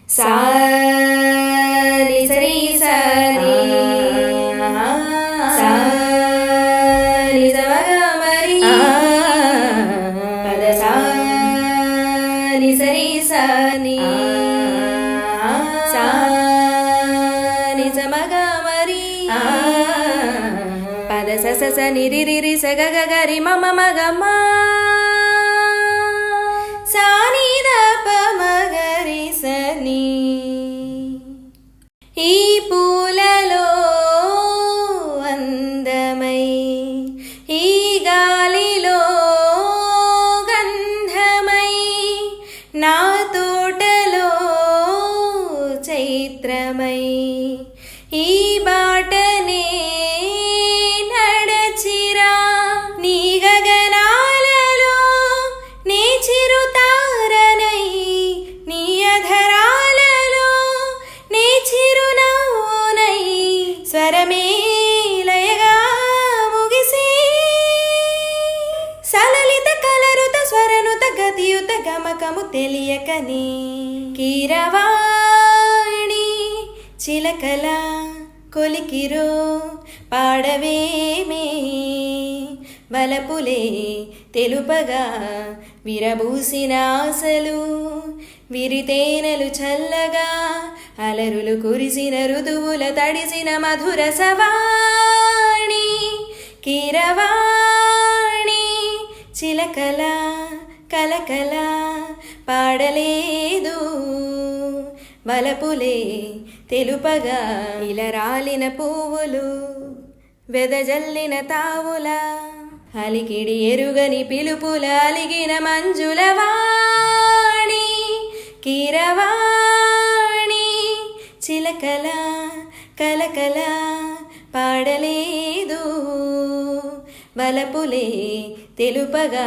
సాని సరి సని సాని సమగ మరి పద సాని సరి సని సాని సమగ మరి పద స స ని రి రి రి స గ గ గ రి మ మ మ గ మ సాని ద ప మ గ రి స ని. ఈ పూలలో అందమై ఈ గాలిలో గంధమై నా తోటలో చైత్రమై ఈ బాటనే నడచిరా నీ గగనాలలో నే చిరుతారనై నీ అధరాలలో నే చిరునవ్వునై స్వరమే లయగా ముగిసి సలలిత కలరుత స్వరనుత గతియుత గమకము తెలియకనే కీరవాణి చిలకల కొలికిరో పాడవేమే వలపులే తెలుపగా విరబూసిన ఆశలు విరితేనెలు చల్లగా అలరులు కురిసిన ఋతువుల తడిసిన మధుర సవాణి కీరవాణి చిలకల కలకల పాడలేదు వలపులే తెలుపగా ఇలా రాలిన పువ్వులు వెదజల్లిన తావుల అలికిడి ఎరుగని పిలుపుల అలిగిన మంజుల వాణి కీరవాణి చిలకల కలకల పాడలేదు వలపులే తెలుపగా.